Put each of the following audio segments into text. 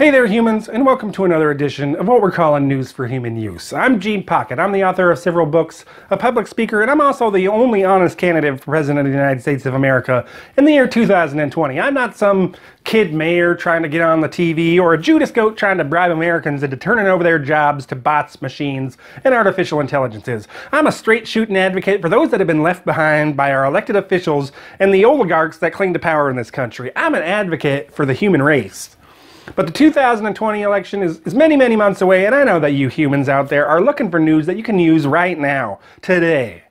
Hey there humans, and welcome to another edition of what we're calling News for Human Use. I'm Gene Pocket. I'm the author of several books, a public speaker, and I'm also the only honest candidate for President of the United States of America in the year 2020. I'm not some kid mayor trying to get on the TV or a Judas goat trying to bribe Americans into turning over their jobs to bots, machines, and artificial intelligences. I'm a straight shooting advocate for those that have been left behind by our elected officials and the oligarchs that cling to power in this country. I'm an advocate for the human race. But the 2020 election is many, many months away, and I know that you humans out there are looking for news that you can use right now, today.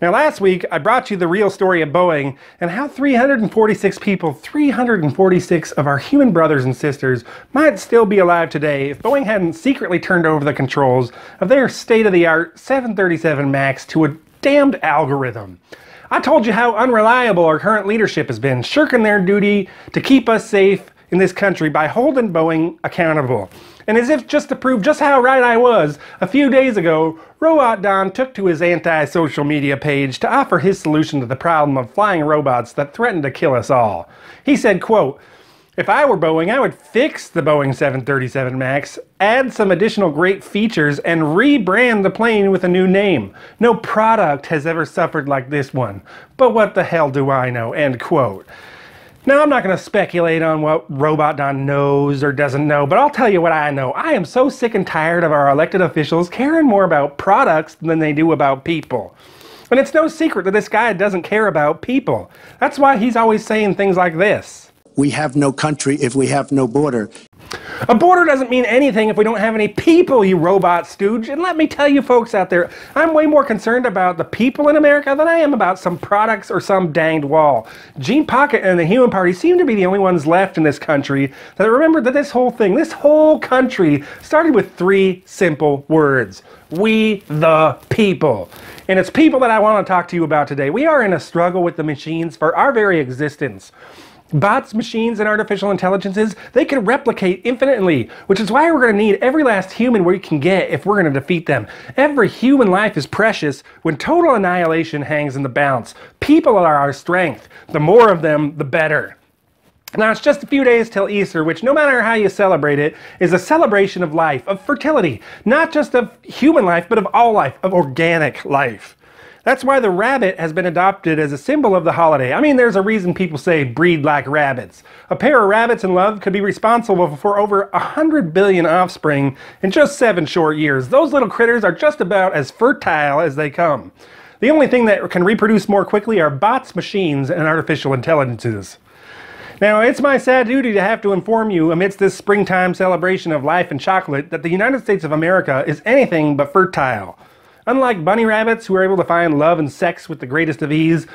Now, last week, I brought you the real story of Boeing and how 346 people, 346 of our human brothers and sisters, might still be alive today if Boeing hadn't secretly turned over the controls of their state-of-the-art 737 MAX to a damned algorithm. I told you how unreliable our current leadership has been, shirking their duty to keep us safe in this country by holding Boeing accountable. And as if just to prove just how right I was, a few days ago, Robot Don took to his anti-social media page to offer his solution to the problem of flying robots that threaten to kill us all. He said, quote, "If I were Boeing, I would fix the Boeing 737 MAX, add some additional great features, and rebrand the plane with a new name. No product has ever suffered like this one. But what the hell do I know?" End quote. Now, I'm not going to speculate on what Robot Don knows or doesn't know, but I'll tell you what I know. I am so sick and tired of our elected officials caring more about products than they do about people. And it's no secret that this guy doesn't care about people. That's why he's always saying things like this. We have no country if we have no border. A border doesn't mean anything if we don't have any people, you robot stooge. And let me tell you folks out there, I'm way more concerned about the people in America than I am about some products or some danged wall. Gene Pocket and the Human Party seem to be the only ones left in this country that remember that this whole country started with three simple words. We the people. And it's people that I want to talk to you about today. We are in a struggle with the machines for our very existence. Bots, machines, and artificial intelligences, they can replicate infinitely, which is why we're going to need every last human we can get if we're going to defeat them. Every human life is precious when total annihilation hangs in the balance. People are our strength. The more of them, the better. Now, it's just a few days till Easter, which no matter how you celebrate it, is a celebration of life, of fertility. Not just of human life, but of all life, of organic life. That's why the rabbit has been adopted as a symbol of the holiday. I mean, there's a reason people say breed like rabbits. A pair of rabbits in love could be responsible for over 100 billion offspring in just 7 short years. Those little critters are just about as fertile as they come. The only thing that can reproduce more quickly are bots, machines, and artificial intelligences. Now, it's my sad duty to have to inform you amidst this springtime celebration of life and chocolate that the United States of America is anything but fertile. Unlike bunny rabbits who are able to find love and sex with the greatest of ease,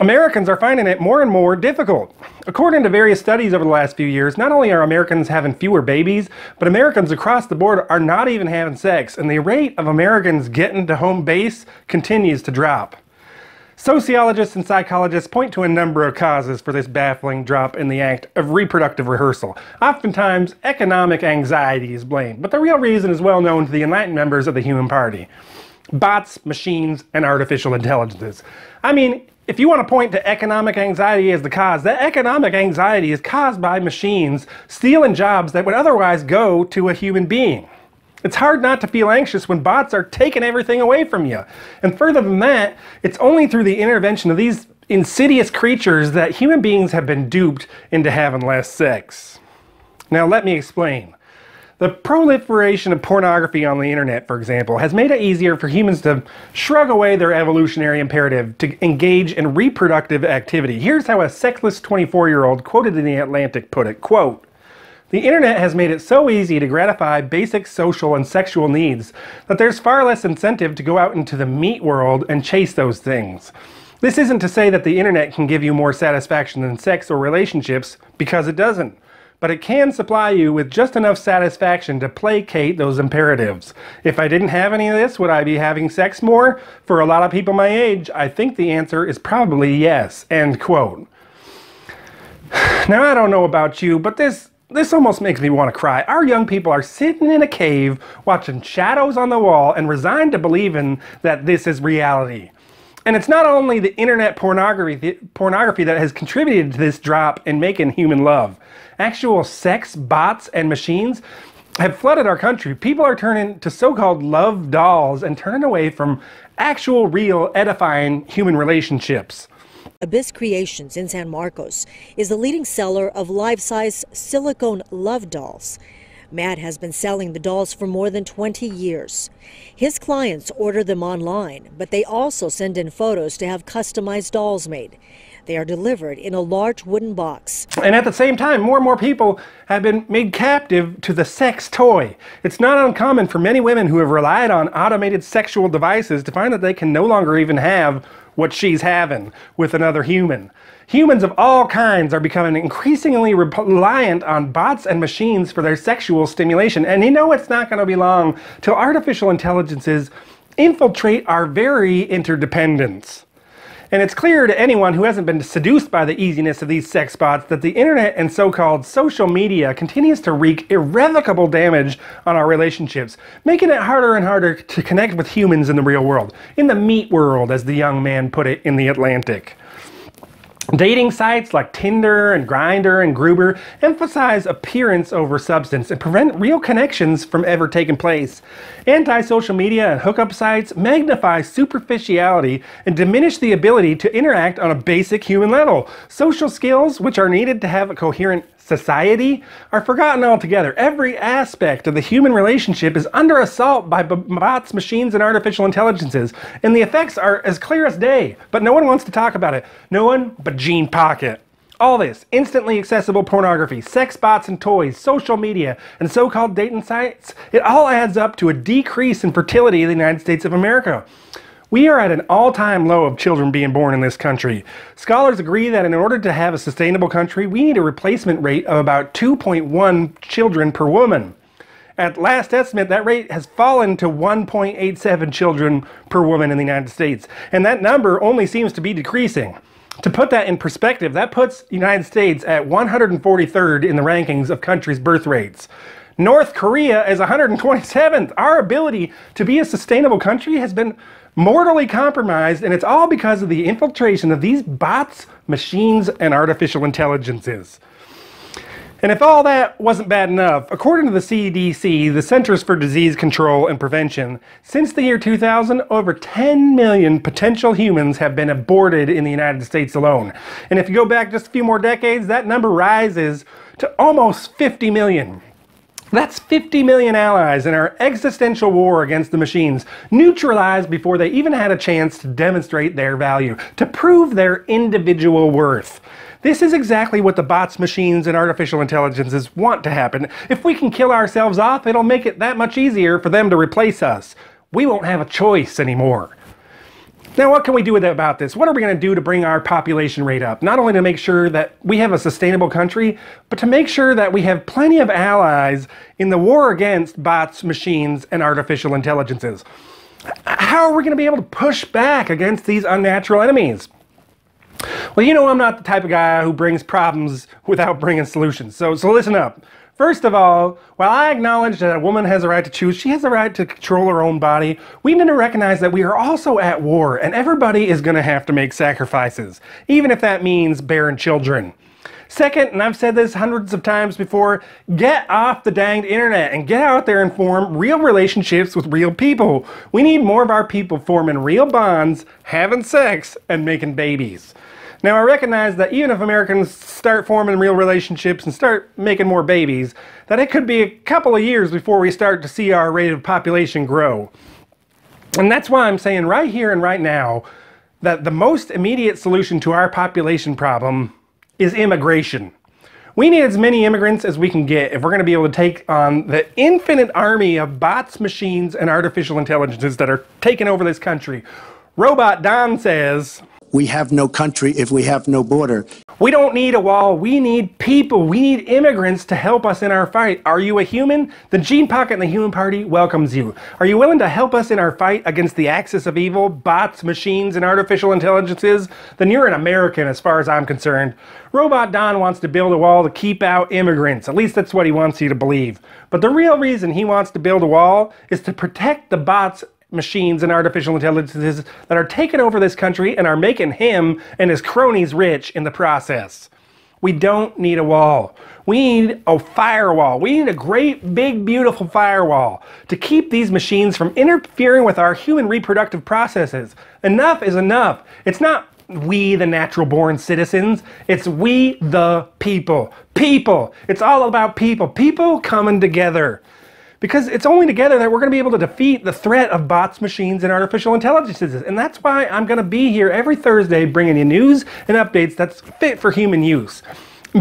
Americans are finding it more and more difficult. According to various studies over the last few years, not only are Americans having fewer babies, but Americans across the board are not even having sex, and the rate of Americans getting to home base continues to drop. Sociologists and psychologists point to a number of causes for this baffling drop in the act of reproductive rehearsal. Oftentimes, economic anxiety is blamed, but the real reason is well known to the enlightened members of the Human Party. Bots, machines, and artificial intelligences. I mean, if you want to point to economic anxiety as the cause, that economic anxiety is caused by machines stealing jobs that would otherwise go to a human being. It's hard not to feel anxious when bots are taking everything away from you. And further than that, it's only through the intervention of these insidious creatures that human beings have been duped into having less sex. Now, let me explain. The proliferation of pornography on the internet, for example, has made it easier for humans to shrug away their evolutionary imperative to engage in reproductive activity. Here's how a sexless 24-year-old quoted in The Atlantic put it, quote, "The internet has made it so easy to gratify basic social and sexual needs that there's far less incentive to go out into the meat world and chase those things. This isn't to say that the internet can give you more satisfaction than sex or relationships, because it doesn't. But it can supply you with just enough satisfaction to placate those imperatives. If I didn't have any of this, would I be having sex more? For a lot of people my age, I think the answer is probably yes." End quote. Now, I don't know about you, but this almost makes me want to cry. Our young people are sitting in a cave, watching shadows on the wall, and resigned to believing that this is reality. And it's not only the internet pornography that has contributed to this drop in making human love. Actual sex bots and machines have flooded our country. People are turning to so-called love dolls and turning away from actual, real, edifying human relationships. Abyss Creations in San Marcos is the leading seller of life-size silicone love dolls. Matt has been selling the dolls for more than 20 years. His clients order them online, but they also send in photos to have customized dolls made. They are delivered in a large wooden box. And at the same time, more and more people have been made captive to the sex toy. It's not uncommon for many women who have relied on automated sexual devices to find that they can no longer even have what she's having with another human. Humans of all kinds are becoming increasingly reliant on bots and machines for their sexual stimulation. And you know it's not going to be long till artificial intelligences infiltrate our very interdependence. And it's clear to anyone who hasn't been seduced by the easiness of these sex bots that the internet and so-called social media continues to wreak irrevocable damage on our relationships, making it harder and harder to connect with humans in the real world, in the meat world, as the young man put it in The Atlantic. Dating sites like Tinder and Grindr and Gruber emphasize appearance over substance and prevent real connections from ever taking place. Anti-social media and hookup sites magnify superficiality and diminish the ability to interact on a basic human level. Social skills, which are needed to have a coherent society, are forgotten altogether. Every aspect of the human relationship is under assault by bots, machines, and artificial intelligences, and the effects are as clear as day, but no one wants to talk about it. No one but Gene Pocket. All this instantly accessible pornography, sex bots and toys, social media, and so-called dating sites, it all adds up to a decrease in fertility in the United States of America. We are at an all-time low of children being born in this country. Scholars agree that in order to have a sustainable country, we need a replacement rate of about 2.1 children per woman. At last estimate, that rate has fallen to 1.87 children per woman in the United States, and that number only seems to be decreasing. To put that in perspective, that puts the United States at 143rd in the rankings of countries' birth rates. North Korea is 127th. Our ability to be a sustainable country has been mortally compromised, and it's all because of the infiltration of these bots, machines, and artificial intelligences. And if all that wasn't bad enough, according to the CDC, the Centers for Disease Control and Prevention, since the year 2000, over 10 million potential humans have been aborted in the United States alone. And if you go back just a few more decades, that number rises to almost 50 million. That's 50 million allies in our existential war against the machines, neutralized before they even had a chance to demonstrate their value, to prove their individual worth. This is exactly what the bots, machines, and artificial intelligences want to happen. If we can kill ourselves off, it'll make it that much easier for them to replace us. We won't have a choice anymore. Now, what can we do about this? What are we going to do to bring our population rate up? Not only to make sure that we have a sustainable country, but to make sure that we have plenty of allies in the war against bots, machines, and artificial intelligences. How are we going to be able to push back against these unnatural enemies? Well, you know I'm not the type of guy who brings problems without bringing solutions, so listen up. First of all, while I acknowledge that a woman has a right to choose, she has the right to control her own body, we need to recognize that we are also at war, and everybody is going to have to make sacrifices, even if that means bearing children. Second, and I've said this hundreds of times before, get off the danged internet and get out there and form real relationships with real people. We need more of our people forming real bonds, having sex, and making babies. Now, I recognize that even if Americans start forming real relationships and start making more babies, that it could be a couple of years before we start to see our rate of population grow. And that's why I'm saying right here and right now that the most immediate solution to our population problem is immigration. We need as many immigrants as we can get if we're going to be able to take on the infinite army of bots, machines, and artificial intelligences that are taking over this country. Robot Don says, We have no country if we have no border. we don't need a wall, we need people, we need immigrants to help us in our fight. Are you a human? The Gene Pocket and the Human Party welcomes you. Are you willing to help us in our fight against the axis of evil, bots, machines, and artificial intelligences? Then you're an American as far as I'm concerned. Robot Don wants to build a wall to keep out immigrants. At least that's what he wants you to believe. But the real reason he wants to build a wall is to protect the bots, machines and artificial intelligences that are taking over this country and are making him and his cronies rich in the process. We don't need a wall. We need a firewall. We need a great, big, beautiful firewall to keep these machines from interfering with our human reproductive processes. Enough is enough. It's not we, the natural-born citizens. It's we, the people. People. It's all about people. People coming together. Because it's only together that we're going to be able to defeat the threat of bots, machines, and artificial intelligences. And that's why I'm going to be here every Thursday bringing you news and updates that's fit for human use.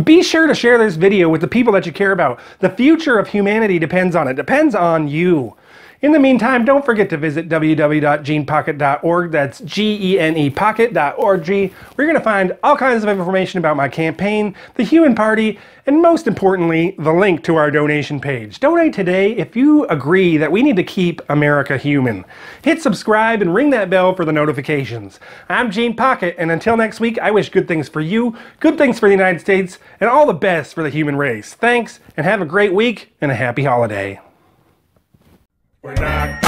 Be sure to share this video with the people that you care about. The future of humanity depends on it. Depends on you. In the meantime, don't forget to visit www.genepocket.org. That's GENEpocket.org. Where you're going to find all kinds of information about my campaign, the Human Party, and most importantly, the link to our donation page. Donate today if you agree that we need to keep America human. Hit subscribe and ring that bell for the notifications. I'm Gene Pocket, and until next week, I wish good things for you, good things for the United States, and all the best for the human race. Thanks, and have a great week and a happy holiday. We're not